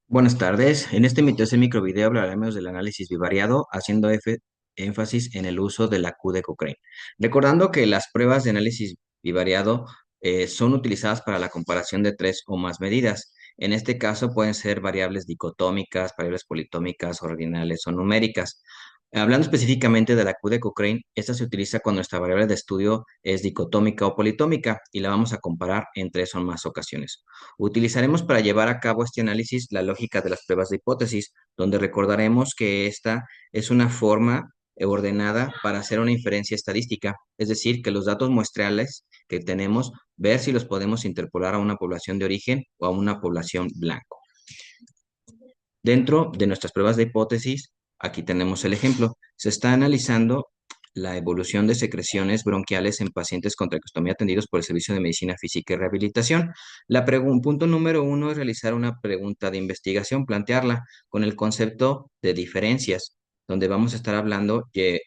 Buenas tardes. En este mi tercer microvideo hablaremos del análisis bivariado, haciendo énfasis en el uso de la Q de Cochrane. Recordando que las pruebas de análisis bivariado son utilizadas para la comparación de tres o más medidas. En este caso pueden ser variables dicotómicas, variables politómicas, ordinales o numéricas. Hablando específicamente de la Q de Cochrane, esta se utiliza cuando nuestra variable de estudio es dicotómica o politómica y la vamos a comparar en tres o más ocasiones. Utilizaremos para llevar a cabo este análisis la lógica de las pruebas de hipótesis, donde recordaremos que esta es una forma ordenada para hacer una inferencia estadística, es decir, que los datos muestrales que tenemos, ver si los podemos interpolar a una población de origen o a una población blanco. Dentro de nuestras pruebas de hipótesis, aquí tenemos el ejemplo. Se está analizando la evolución de secreciones bronquiales en pacientes con traqueostomía atendidos por el Servicio de Medicina Física y Rehabilitación. Punto número uno es realizar una pregunta de investigación, plantearla con el concepto de diferencias, donde vamos a estar hablando de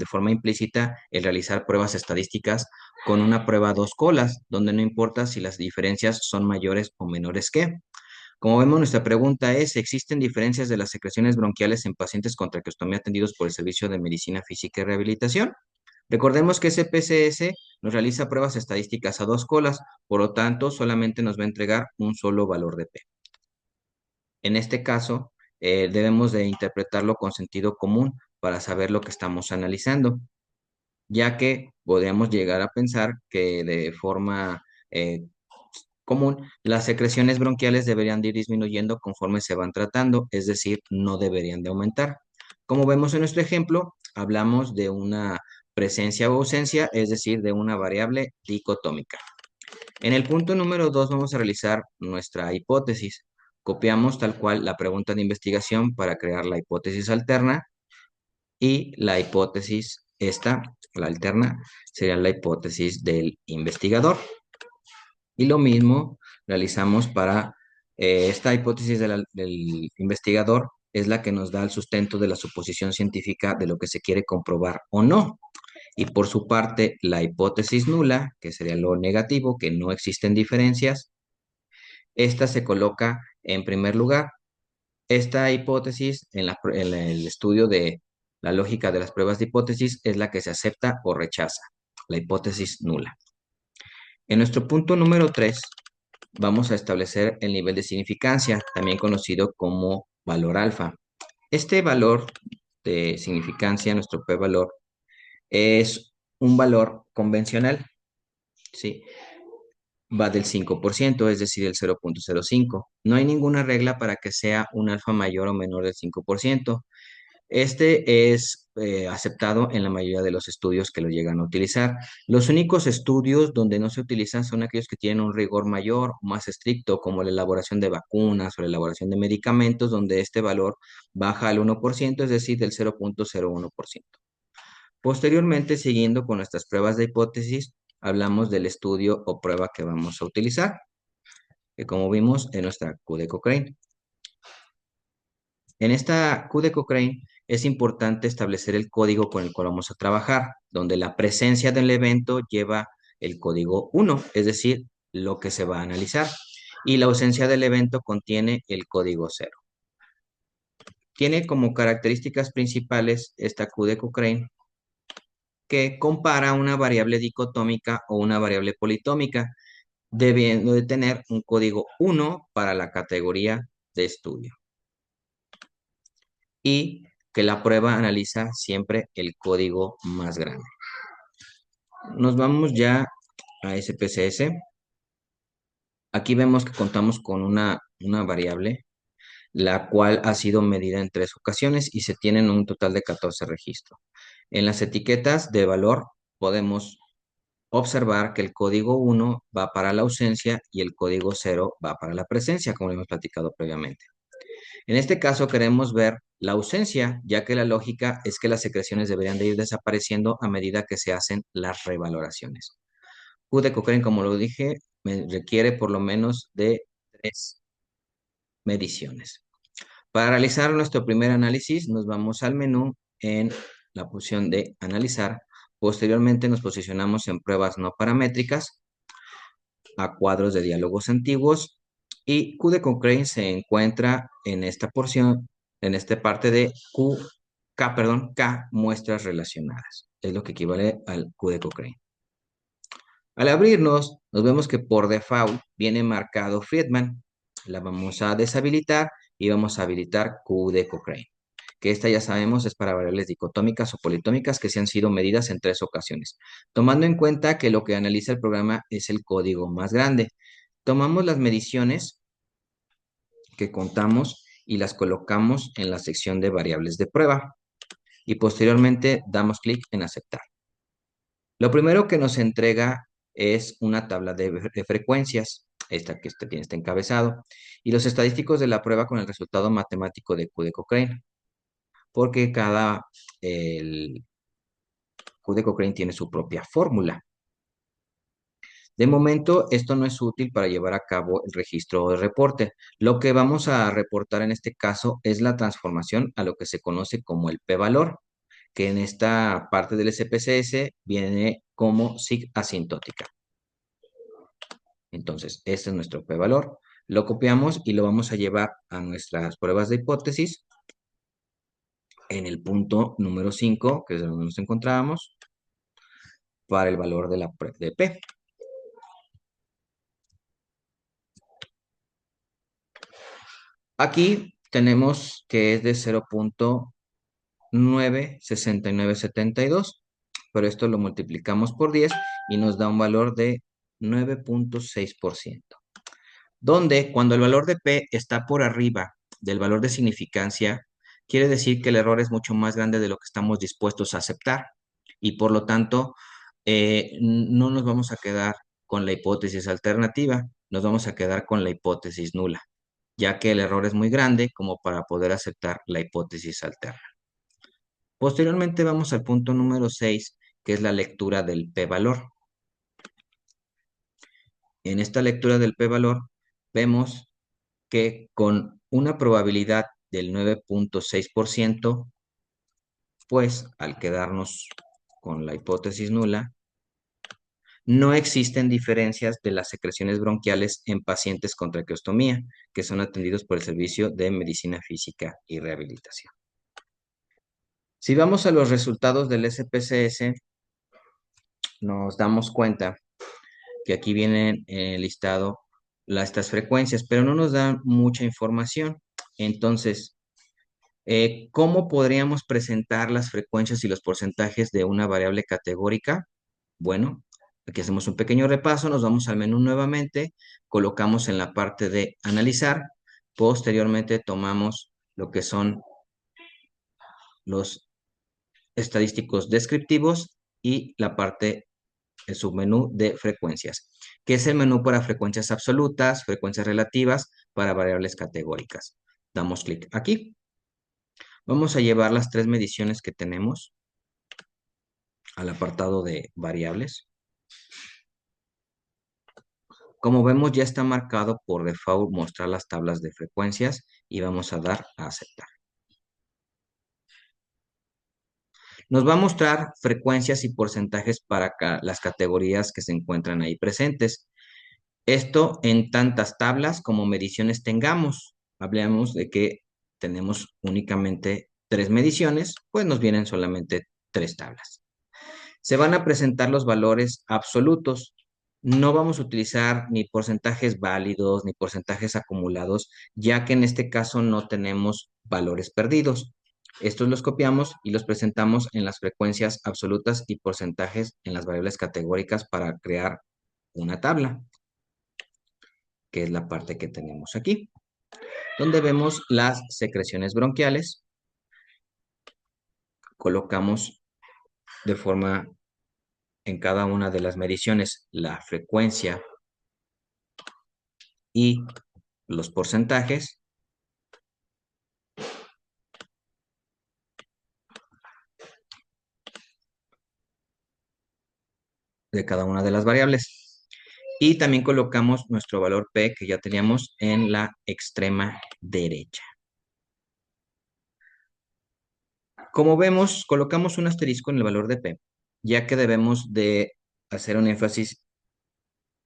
forma implícita el realizar pruebas estadísticas con una prueba a dos colas, donde no importa si las diferencias son mayores o menores que. Como vemos, nuestra pregunta es, ¿existen diferencias de las secreciones bronquiales en pacientes con traqueostomía atendidos por el Servicio de Medicina Física y Rehabilitación? Recordemos que ese PCS nos realiza pruebas estadísticas a dos colas, por lo tanto, solamente nos va a entregar un solo valor de P. En este caso, debemos de interpretarlo con sentido común para saber lo que estamos analizando, ya que podríamos llegar a pensar que de forma común, las secreciones bronquiales deberían de ir disminuyendo conforme se van tratando, es decir, no deberían de aumentar. Como vemos en nuestro ejemplo, hablamos de una presencia o ausencia, es decir, de una variable dicotómica. En el punto número 2 vamos a realizar nuestra hipótesis. Copiamos tal cual la pregunta de investigación para crear la hipótesis alterna y la hipótesis esta, la alterna, sería la hipótesis del investigador. Y lo mismo realizamos para esta hipótesis del investigador, es la que nos da el sustento de la suposición científica de lo que se quiere comprobar o no. Y por su parte, la hipótesis nula, que sería lo negativo, que no existen diferencias, esta se coloca en primer lugar. Esta hipótesis en el estudio de la lógica de las pruebas de hipótesis es la que se acepta o rechaza, la hipótesis nula. En nuestro punto número 3 vamos a establecer el nivel de significancia, también conocido como valor alfa. Este valor de significancia, nuestro p-valor, es un valor convencional, ¿sí? Va del 5%, es decir, el 0,05. No hay ninguna regla para que sea un alfa mayor o menor del 5%. Este es aceptado en la mayoría de los estudios que lo llegan a utilizar. Los únicos estudios donde no se utilizan son aquellos que tienen un rigor mayor o más estricto, como la elaboración de vacunas o la elaboración de medicamentos, donde este valor baja al 1%, es decir, del 0,01%. Posteriormente, siguiendo con nuestras pruebas de hipótesis, hablamos del estudio o prueba que vamos a utilizar, que como vimos en nuestra Q de Cochrane. En esta Q de Cochrane es importante establecer el código con el cual vamos a trabajar, donde la presencia del evento lleva el código 1, es decir, lo que se va a analizar, y la ausencia del evento contiene el código 0. Tiene como características principales esta Q de Cochrane que compara una variable dicotómica o una variable politómica, debiendo de tener un código 1 para la categoría de estudio, y que la prueba analiza siempre el código más grande. Nos vamos ya a SPSS. Aquí vemos que contamos con una variable, la cual ha sido medida en tres ocasiones y se tienen un total de 14 registros. En las etiquetas de valor podemos observar que el código 1 va para la ausencia y el código 0 va para la presencia, como hemos platicado previamente. En este caso queremos ver la ausencia, ya que la lógica es que las secreciones deberían de ir desapareciendo a medida que se hacen las revaloraciones. Q de Cochrane, como lo dije, requiere por lo menos de tres mediciones. Para realizar nuestro primer análisis, nos vamos al menú en la opción de analizar. Posteriormente nos posicionamos en pruebas no paramétricas, a cuadros de diálogos antiguos Y Q de Cochrane se encuentra en esta porción, en esta parte de K muestras relacionadas. Es lo que equivale al Q de Cochrane. Al abrirnos, nos vemos que por default viene marcado Friedman. La vamos a deshabilitar y vamos a habilitar Q de Cochrane, que esta ya sabemos es para variables dicotómicas o politómicas que se han sido medidas en 3 ocasiones, tomando en cuenta que lo que analiza el programa es el código más grande. Tomamos las mediciones que contamos y las colocamos en la sección de variables de prueba y posteriormente damos clic en aceptar. Lo primero que nos entrega es una tabla de frecuencias, esta que tiene este encabezado, y los estadísticos de la prueba con el resultado matemático de Q de Cochrane, porque el Q de Cochrane tiene su propia fórmula. De momento, esto no es útil para llevar a cabo el registro de reporte. Lo que vamos a reportar en este caso es la transformación a lo que se conoce como el p-valor, que en esta parte del SPSS viene como sig asintótica. Entonces, este es nuestro p-valor. Lo copiamos y lo vamos a llevar a nuestras pruebas de hipótesis en el punto número 5, que es donde nos encontrábamos, para el valor de P. Aquí tenemos que es de 0.96972, pero esto lo multiplicamos por 10 y nos da un valor de 9.6%, donde cuando el valor de P está por arriba del valor de significancia, quiere decir que el error es mucho más grande de lo que estamos dispuestos a aceptar y por lo tanto no nos vamos a quedar con la hipótesis alternativa, nos vamos a quedar con la hipótesis nula, ya que el error es muy grande como para poder aceptar la hipótesis alterna. Posteriormente vamos al punto número 6, que es la lectura del p-valor. En esta lectura del p-valor vemos que con una probabilidad del 9.6%, pues al quedarnos con la hipótesis nula, no existen diferencias de las secreciones bronquiales en pacientes con traqueostomía, que son atendidos por el Servicio de Medicina Física y Rehabilitación. Si vamos a los resultados del SPSS, nos damos cuenta que aquí vienen listado estas frecuencias, pero no nos dan mucha información. Entonces, ¿cómo podríamos presentar las frecuencias y los porcentajes de una variable categórica? Bueno, aquí hacemos un pequeño repaso, nos vamos al menú nuevamente, colocamos en la parte de analizar, posteriormente tomamos lo que son los estadísticos descriptivos y la parte, el submenú de frecuencias, que es el menú para frecuencias absolutas, frecuencias relativas, para variables categóricas. Damos clic aquí. Vamos a llevar las 3 mediciones que tenemos al apartado de variables. Como vemos, ya está marcado por default mostrar las tablas de frecuencias y vamos a dar a aceptar. Nos va a mostrar frecuencias y porcentajes para las categorías que se encuentran ahí presentes. Esto en tantas tablas como mediciones tengamos. Hablamos de que tenemos únicamente 3 mediciones, pues nos vienen solamente 3 tablas. Se van a presentar los valores absolutos. No vamos a utilizar ni porcentajes válidos ni porcentajes acumulados, ya que en este caso no tenemos valores perdidos. Estos los copiamos y los presentamos en las frecuencias absolutas y porcentajes en las variables categóricas para crear una tabla, que es la parte que tenemos aquí, donde vemos las secreciones bronquiales. Colocamos de forma en cada una de las mediciones la frecuencia y los porcentajes. De cada una de las variables. Y también colocamos nuestro valor P que ya teníamos en la extrema derecha. Como vemos, colocamos un asterisco en el valor de P, ya que debemos de hacer un énfasis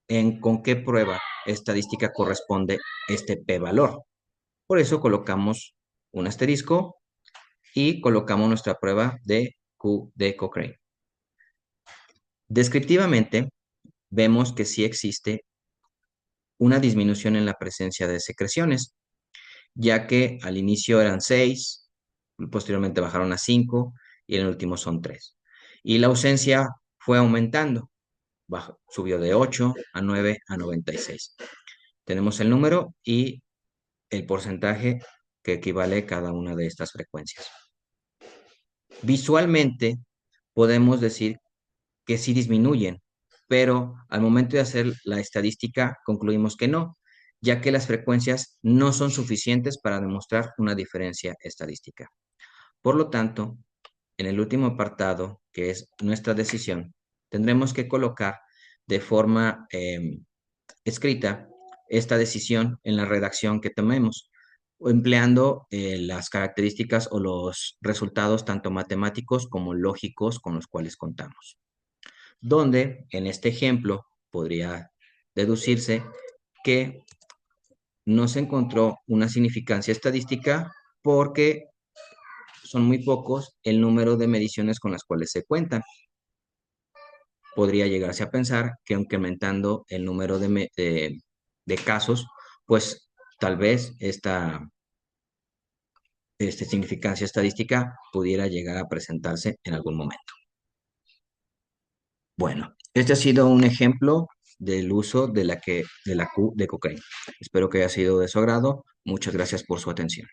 en con qué prueba estadística corresponde este p-valor. Por eso colocamos un asterisco y colocamos nuestra prueba de Q de Cochrane. Descriptivamente, vemos que sí existe una disminución en la presencia de secreciones, ya que al inicio eran 6, posteriormente bajaron a 5 y en el último son 3. Y la ausencia fue aumentando, subió de 8 a 9 a 96. Tenemos el número y el porcentaje que equivale a cada una de estas frecuencias. Visualmente podemos decir que sí disminuyen, pero al momento de hacer la estadística concluimos que no, ya que las frecuencias no son suficientes para demostrar una diferencia estadística. Por lo tanto, en el último apartado, que es nuestra decisión, tendremos que colocar de forma escrita esta decisión en la redacción que tomemos, empleando las características o los resultados tanto matemáticos como lógicos con los cuales contamos. Donde en este ejemplo podría deducirse que no se encontró una significancia estadística porque son muy pocos el número de mediciones con las cuales se cuentan. Podría llegarse a pensar que incrementando el número de casos, pues tal vez esta significancia estadística pudiera llegar a presentarse en algún momento. Bueno, este ha sido un ejemplo del uso de la Q de Cochrane. Espero que haya sido de su agrado. Muchas gracias por su atención.